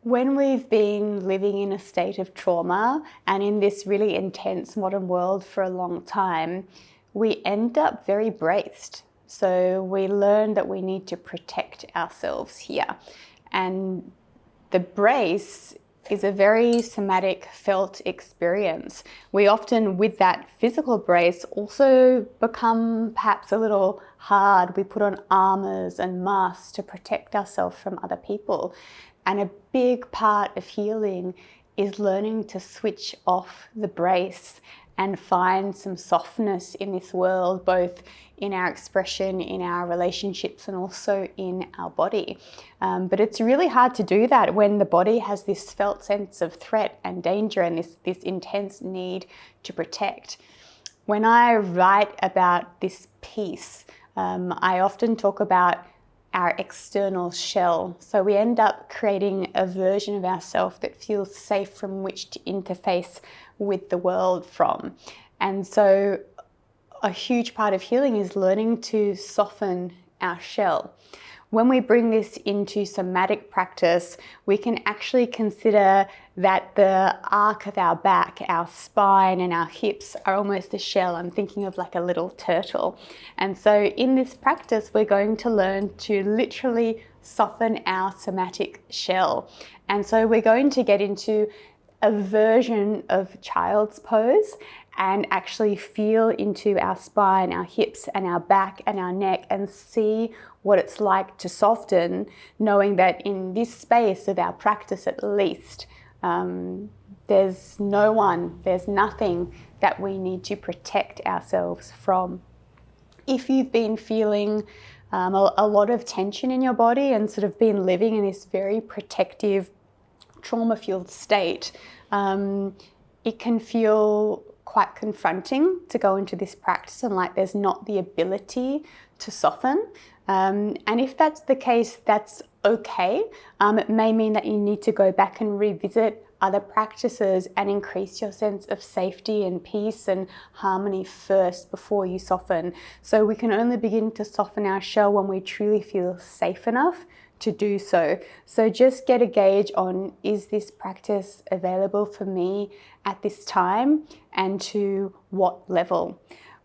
When we've been living in a state of trauma and in this really intense modern world for a long time, we end up very braced. So we learn that we need to protect ourselves here. And the brace is a very somatic, felt experience. We often, with that physical brace, also become perhaps a little hard. We put on armors and masks to protect ourselves from other people. And a big part of healing is learning to switch off the brace and find some softness in this world, both in our expression, in our relationships, and also in our body. But it's really hard to do that when the body has this felt sense of threat and danger and this intense need to protect. When I write about this piece, I often talk about our external shell. So we end up creating a version of ourselves that feels safe from which to interface with the world from. And so a huge part of healing is learning to soften our shell. When we bring this into somatic practice, we can actually consider that the arc of our back, our spine and our hips are almost a shell. I'm thinking of like a little turtle. And so in this practice, we're going to learn to literally soften our somatic shell. And so we're going to get into a version of child's pose and actually feel into our spine, our hips and our back and our neck and see what it's like to soften, knowing that in this space of our practice at least, there's nothing that we need to protect ourselves from. If you've been feeling a lot of tension in your body and sort of been living in this very protective, trauma-fueled state, it can feel quite confronting to go into this practice and like there's not the ability to soften. And if that's the case, that's okay. It may mean that you need to go back and revisit other practices and increase your sense of safety and peace and harmony first before you soften. So we can only begin to soften our shell when we truly feel safe enough to do so. So just get a gauge on, is this practice available for me at this time and to what level?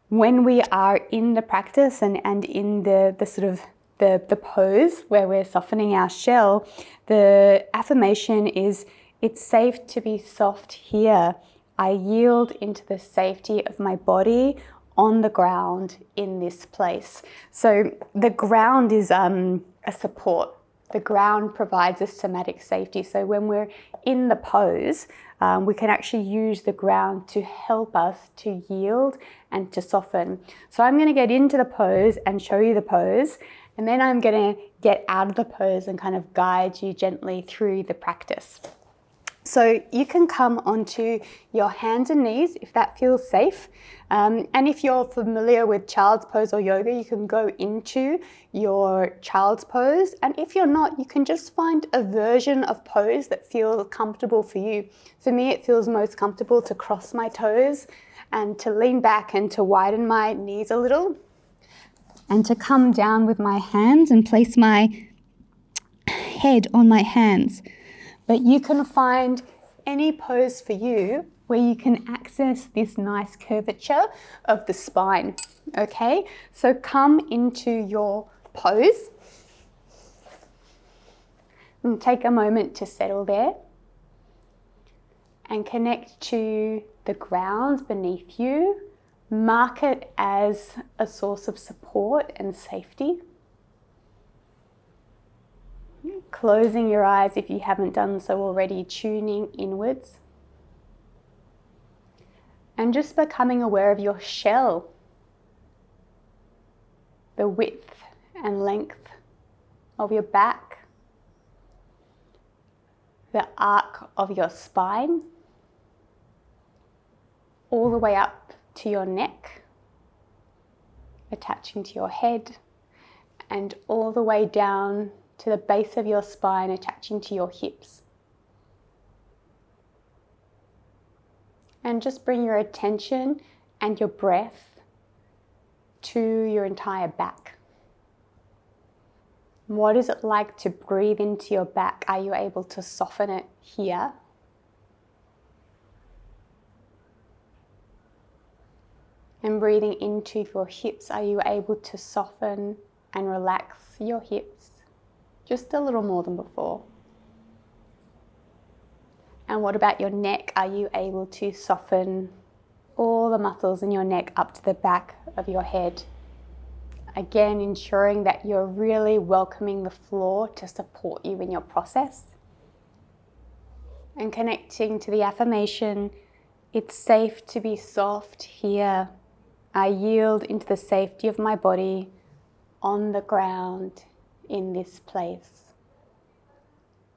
When we are in the practice and in the sort of the pose where we're softening our shell, the affirmation is, it's safe to be soft here. I yield into the safety of my body on the ground in this place. So the ground is a support. The ground provides us somatic safety. So when we're in the pose, we can actually use the ground to help us to yield and to soften. So I'm going to get into the pose and show you the pose, and then I'm going to get out of the pose and kind of guide you gently through the practice. So you can come onto your hands and knees if that feels safe. And if you're familiar with child's pose or yoga, you can go into your child's pose. And if you're not, you can just find a version of pose that feels comfortable for you. For me, it feels most comfortable to cross my toes and to lean back and to widen my knees a little and to come down with my hands and place my head on my hands. But you can find any pose for you where you can access this nice curvature of the spine, okay? So come into your pose and take a moment to settle there and connect to the ground beneath you. Mark it as a source of support and safety. Closing your eyes if you haven't done so already, tuning inwards. And just becoming aware of your shell, the width and length of your back, the arc of your spine, all the way up to your neck, attaching to your head, and all the way down to the base of your spine, attaching to your hips. And just bring your attention and your breath to your entire back. What is it like to breathe into your back? Are you able to soften it here? And breathing into your hips, are you able to soften and relax your hips just a little more than before? And what about your neck? Are you able to soften all the muscles in your neck up to the back of your head? Again, ensuring that you're really welcoming the floor to support you in your process. And connecting to the affirmation, it's safe to be soft here. I yield into the safety of my body on the ground in this place.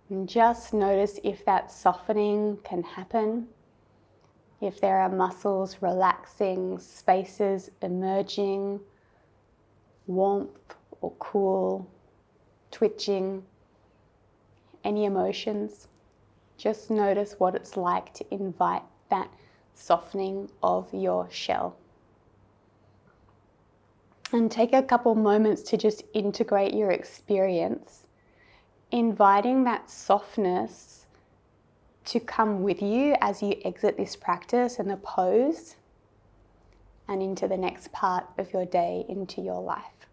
And just notice if that softening can happen, if there are muscles relaxing, spaces emerging, warmth or cool, twitching, any emotions. Just notice what it's like to invite that softening of your shell. And take a couple moments to just integrate your experience, inviting that softness to come with you as you exit this practice and the pose and into the next part of your day, into your life.